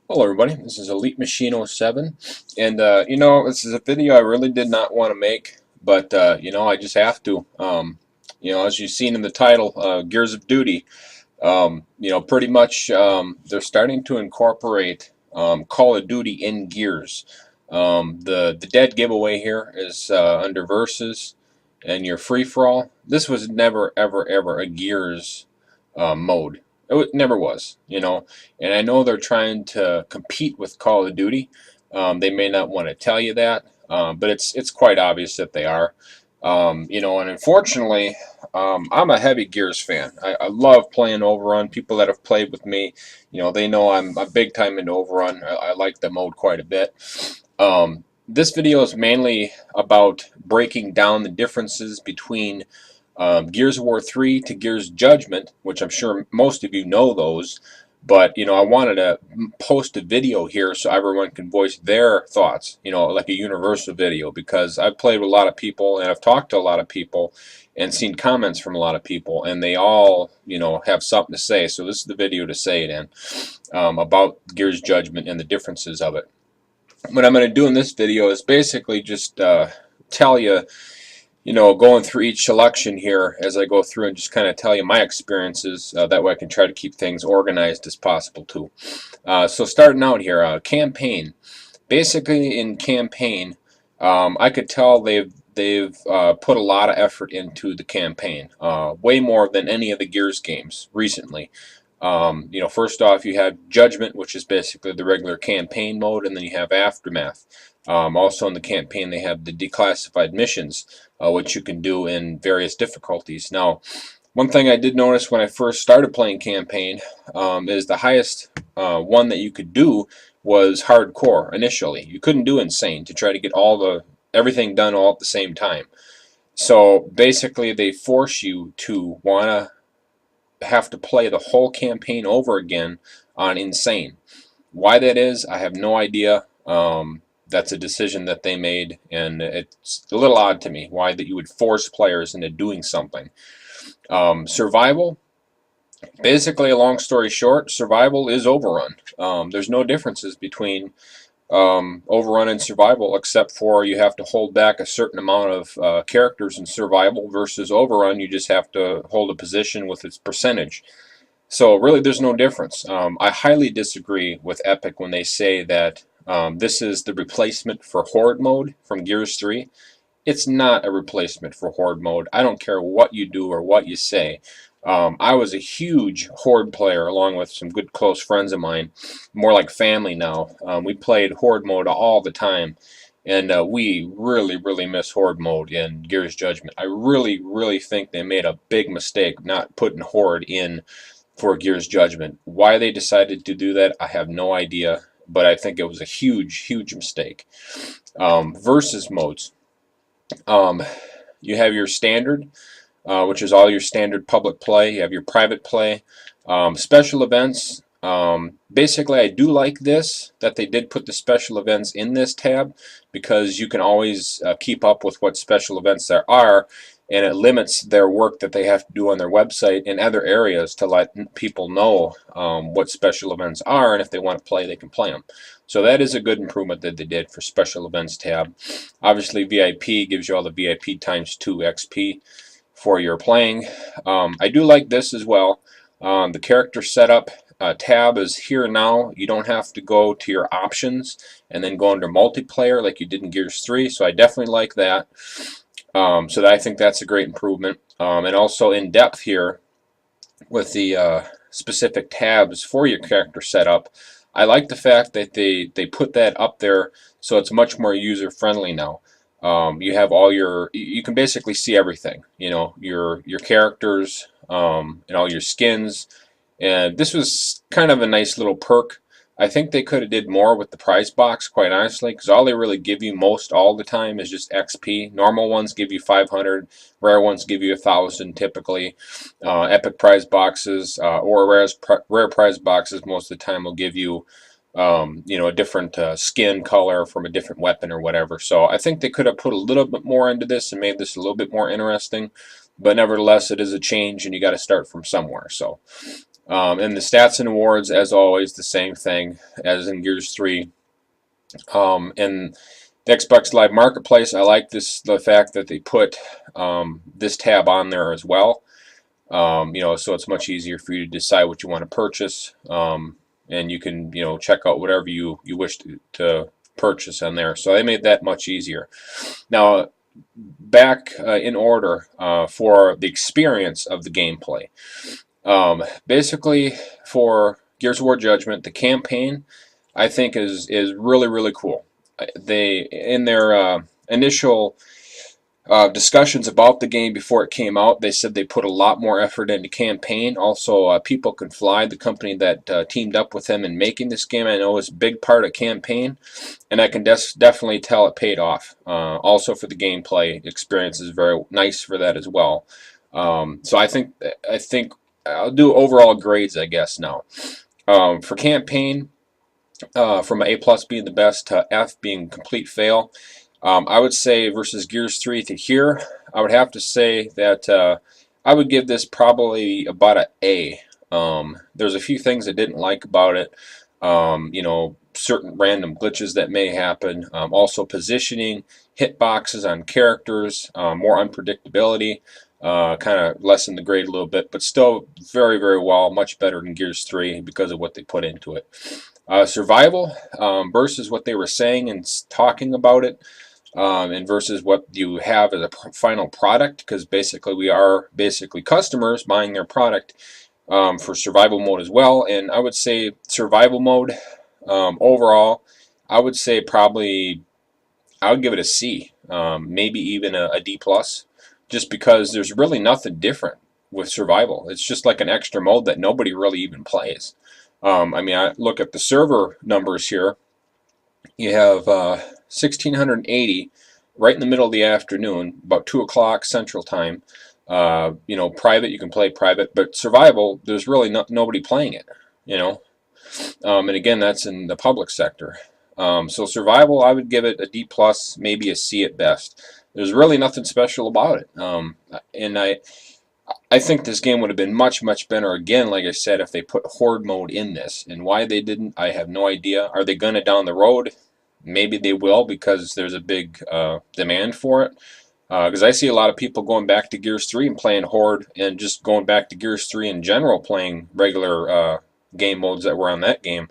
Hello everybody, this is Elite Machine 07, and this is a video I really did not want to make, but I just have to. As you've seen in the title, Gears of Duty, pretty much they're starting to incorporate Call of Duty in Gears. The dead giveaway here is under Versus and your free for all. This was never ever ever a Gears mode. It never was, and I know they're trying to compete with Call of Duty. They may not want to tell you that, but it's quite obvious that they are. And unfortunately, I'm a heavy Gears fan. I love playing Overrun. People that have played with me, they know I'm big time into Overrun. I like the mode quite a bit. This video is mainly about breaking down the differences between Gears of War 3 to Gears Judgment, which I'm sure most of you know those. But, I wanted to post a video here so everyone can voice their thoughts, like a universal video, because I've played with a lot of people and I've talked to a lot of people and seen comments from a lot of people, and they all, have something to say. So this is the video to say it in, about Gears Judgment and the differences of it. What I'm going to do in this video is basically just tell you, going through each selection here as I go through and just kind of tell you my experiences. That way I can try to keep things organized as possible too. So starting out here, campaign. Basically in campaign, I could tell they've put a lot of effort into the campaign, way more than any of the Gears games recently. First off, you have Judgment, which is basically the regular campaign mode, and then you have Aftermath. Also in the campaign, they have the declassified missions, which you can do in various difficulties. Now, one thing I did notice when I first started playing campaign is the highest one that you could do was hardcore initially. You couldn't do insane to try to get everything done all at the same time. So basically, they force you to want to have to play the whole campaign over again on insane. Why that is, I have no idea. That's a decision that they made, and it's a little odd to me why that you would force players into doing something. Survival, basically, a long story short, survival is Overrun. There's no differences between Overrun and survival, except for you have to hold back a certain amount of characters in survival, versus Overrun you just have to hold a position with its percentage. So really there's no difference. I highly disagree with Epic when they say that this is the replacement for Horde mode from Gears 3. It's not a replacement for Horde mode. I don't care what you do or what you say. I was a huge Horde player along with some good close friends of mine, more like family now. We played Horde mode all the time, and we really, really miss Horde mode in Gears Judgment. I really, really think they made a big mistake not putting Horde in for Gears Judgment. Why they decided to do that, I have no idea, but I think it was a huge, huge mistake. Versus modes. You have your standard, which is all your standard public play. You have your private play. Special events. Basically, I do like this, that they did put the special events in this tab, because you can always keep up with what special events there are, and it limits their work that they have to do on their website in other areas to let people know what special events are, and if they want to play, they can play them. So that is a good improvement that they did for special events tab. Obviously, VIP gives you all the VIP times 2 XP for your playing. I do like this as well. The character setup tab is here now. You don't have to go to your options and then go under multiplayer like you did in Gears 3, so I definitely like that. I think that's a great improvement. And also in depth here with the specific tabs for your character setup, I like the fact that they put that up there so it's much more user friendly now. You have you can basically see everything, your characters, and all your skins. And this was kind of a nice little perk. I think they could have did more with the prize box, quite honestly, because all they really give you all the time is just XP. Normal ones give you 500, rare ones give you 1,000 typically. Epic prize boxes or rare prize boxes most of the time will give you a different skin color from a different weapon or whatever. So I think they could have put a little bit more into this and made this a little bit more interesting. But nevertheless, it is a change, and you got to start from somewhere. So And the stats and awards, as always, the same thing as in Gears 3. And the Xbox Live Marketplace, I like the fact that they put this tab on there as well. So it's much easier for you to decide what you want to purchase, and you can, check out whatever you wish to purchase on there. So they made that much easier. Now, back in order for the experience of the gameplay. Basically, for Gears of War Judgment, the campaign I think is really really cool. They in their initial discussions about the game before it came out, they said they put a lot more effort into campaign. Also, People Can Fly, the company that teamed up with them in making this game, I know is a big part of campaign, and I can definitely tell it paid off. Also, for the gameplay experience is very nice for that as well. So I think I'll do overall grades, I guess now. For campaign, from A plus being the best to F being complete fail. I would say versus Gears 3 to here, I would have to say that I would give this probably about an A. There's a few things I didn't like about it. Certain random glitches that may happen. Also positioning, hitboxes on characters, more unpredictability. Kind of lessen the grade a little bit, but still very, very well, much better than Gears 3 because of what they put into it. Survival versus what they were saying and talking about it, and versus what you have as a final product, because basically we are basically customers buying their product for survival mode as well. And I would say survival mode overall, I would say probably I would give it a C, maybe even a D plus, just because there's really nothing different with survival. It's just like an extra mode that nobody really even plays. I look at the server numbers here. You have 1,680 right in the middle of the afternoon, about 2 o'clock Central Time. Private, you can play private, but survival, there's really nobody playing it, and again, that's in the public sector. So survival, I would give it a D plus, maybe a C at best. There's really nothing special about it, and I think this game would have been much, much better, again, like I said, if they put Horde mode in this. And why they didn't, I have no idea. Are they going to down the road? Maybe they will, because there's a big demand for it. Because I see a lot of people going back to Gears 3 and playing Horde, and just going back to Gears 3 in general, playing regular game modes that were on that game,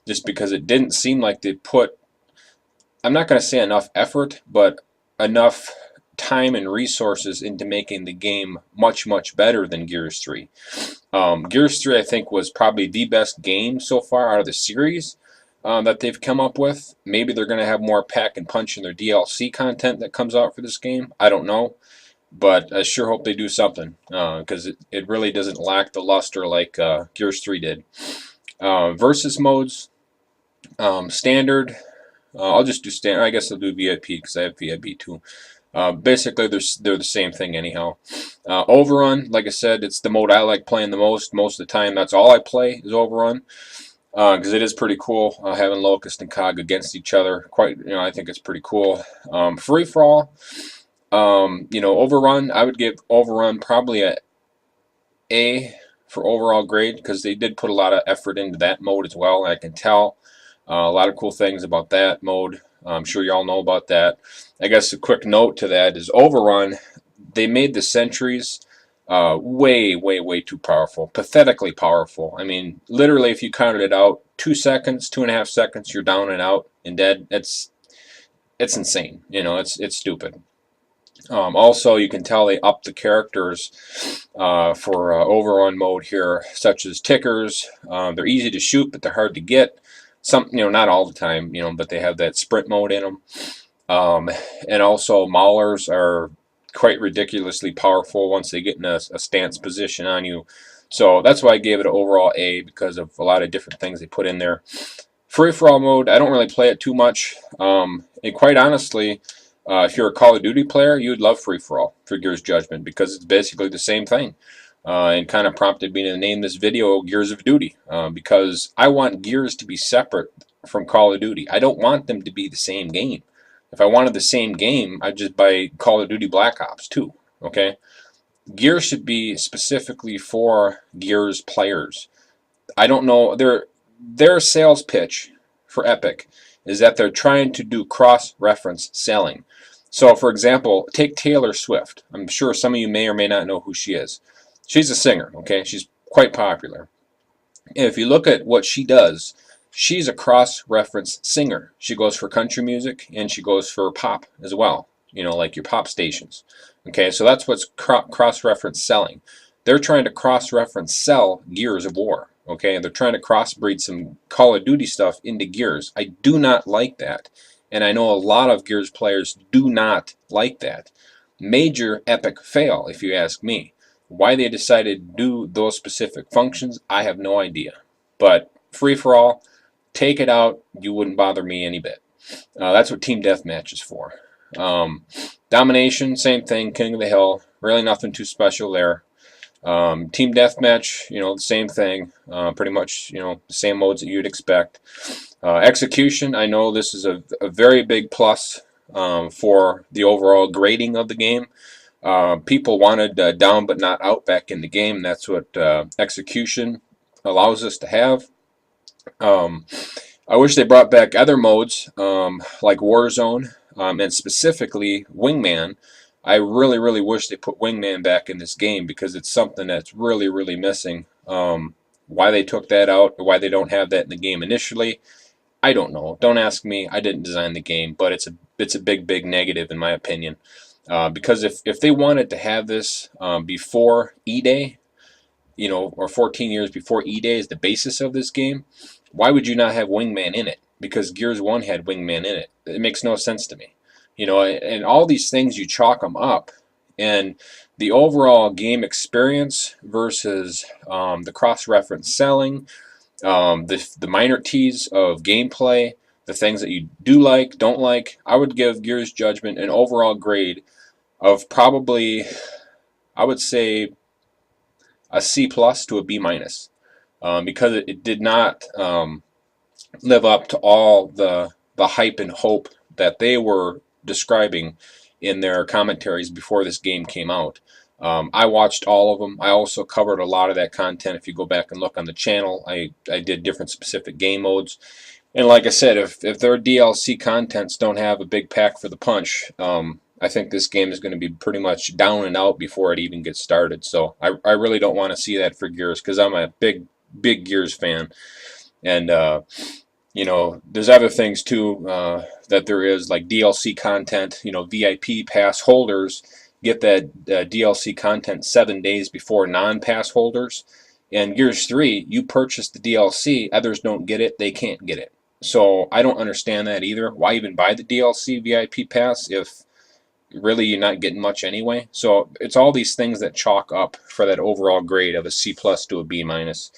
just because it didn't seem like they put, I'm not going to say enough effort, but enough time and resources into making the game much, much better than Gears 3. Gears 3, I think, was probably the best game so far out of the series that they've come up with. Maybe they're going to have more pack and punch in their DLC content that comes out for this game. I don't know. But I sure hope they do something, because it really doesn't lack the luster like Gears 3 did. Versus modes, standard. I'll just do standard. I guess I'll do VIP because I have VIP too. Basically, they're the same thing anyhow. Overrun, like I said, it's the mode I like playing the most. Most of the time, that's all I play is Overrun, because it is pretty cool having Locust and Cog against each other. I think it's pretty cool. Free for all, Overrun, I would give Overrun probably a A for overall grade, because they did put a lot of effort into that mode as well. And I can tell a lot of cool things about that mode. I'm sure you all know about that. I guess a quick note to that is Overrun, they made the sentries way, way, way too powerful. Pathetically powerful. I mean, literally, if you counted it out, 2 seconds, 2.5 seconds, you're down and out and dead. It's insane. It's stupid. Also, you can tell they upped the characters for Overrun mode here, such as tickers. They're easy to shoot, but they're hard to get. Not all the time, but they have that sprint mode in them. And also, Maulers are quite ridiculously powerful once they get in a stance position on you. So that's why I gave it an overall A, because of a lot of different things they put in there. Free-for-all mode, I don't really play it too much. And quite honestly, if you're a Call of Duty player, you would love free-for-all for Gears Judgment, because it's basically the same thing. And kind of prompted me to name this video Gears of Duty, because I want Gears to be separate from Call of Duty. I don't want them to be the same game. If I wanted the same game, I'd just buy Call of Duty Black Ops 2. Okay? Gears should be specifically for Gears players. I don't know. Their sales pitch for Epic is that they're trying to do cross-reference selling. So, for example, take Taylor Swift. I'm sure some of you may or may not know who she is. She's a singer, okay? She's quite popular. And if you look at what she does, she's a cross-reference singer. She goes for country music and she goes for pop as well, you know, like your pop stations. Okay, so that's what's cross-reference selling. They're trying to cross-reference sell Gears of War. Okay, and they're trying to crossbreed some Call of Duty stuff into Gears. I do not like that. And I know a lot of Gears players do not like that. Major Epic fail, if you ask me. Why they decided to do those specific functions, I have no idea. But free for all, take it out. You wouldn't bother me any bit. That's what Team Deathmatch is for. Domination, same thing. King of the Hill, really nothing too special there. Team Deathmatch, you know, the same thing. Pretty much, you know, the same modes that you'd expect. Execution, I know this is a very big plus for the overall grading of the game. People wanted down but not out back in the game. That's what execution allows us to have. I wish they brought back other modes like Warzone and specifically Wingman. I really, really wish they put Wingman back in this game because it's something that's really, really missing. Why they took that out, or why they don't have that in the game initially, I don't know. Don't ask me. I didn't design the game, but it's a big, big negative in my opinion. Because if they wanted to have this before E-Day, you know, or 14 years before E-Day is the basis of this game, why would you not have Wingman in it? Because Gears 1 had Wingman in it. It makes no sense to me. You know, and all these things, you chalk them up. And the overall game experience versus the cross-reference selling, the minor T's of gameplay, the things that you do like, don't like, I would give Gears Judgment an overall grade of probably, I would say, a C plus to a B minus, because it did not live up to all the hype and hope that they were describing in their commentaries before this game came out. I watched all of them. I also covered a lot of that content. If you go back and look on the channel, I did different specific game modes. And like I said, if their DLC contents don't have a big pack for the punch, I think this game is going to be pretty much down and out before it even gets started. So I really don't want to see that for Gears because I'm a big Gears fan. And you know, there's other things too that there is, like DLC content. You know, VIP pass holders get that DLC content 7 days before non-pass holders. And Gears 3, you purchase the DLC, others don't get it, they can't get it. So I don't understand that either. Why even buy the DLC VIP pass if really you're not getting much anyway? So it's all these things that chalk up for that overall grade of a C plus to a B minus.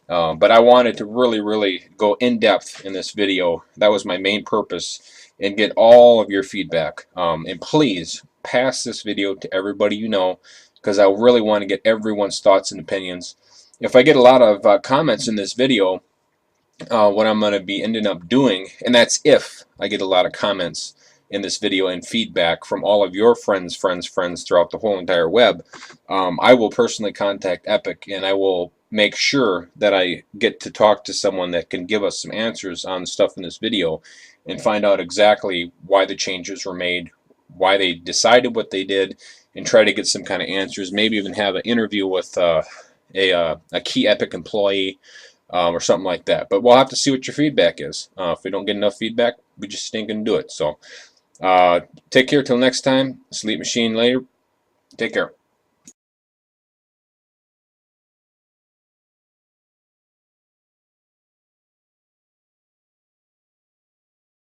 But I wanted to really, really go in depth in this video. That was my main purpose, and get all of your feedback. And please pass this video to everybody you know, because I really want to get everyone's thoughts and opinions. If I get a lot of comments in this video, what I'm going to be ending up doing, and that's if I get a lot of comments in this video and feedback from all of your friends throughout the whole entire web, I will personally contact Epic, and I will make sure that I get to talk to someone that can give us some answers on the stuff in this video and find out exactly why the changes were made, why they decided what they did, and try to get some kind of answers. Maybe even have an interview with a key Epic employee or something like that. But we'll have to see what your feedback is. If we don't get enough feedback, we just ain't going to do it. So take care till next time. Sleep Machine later. Take care.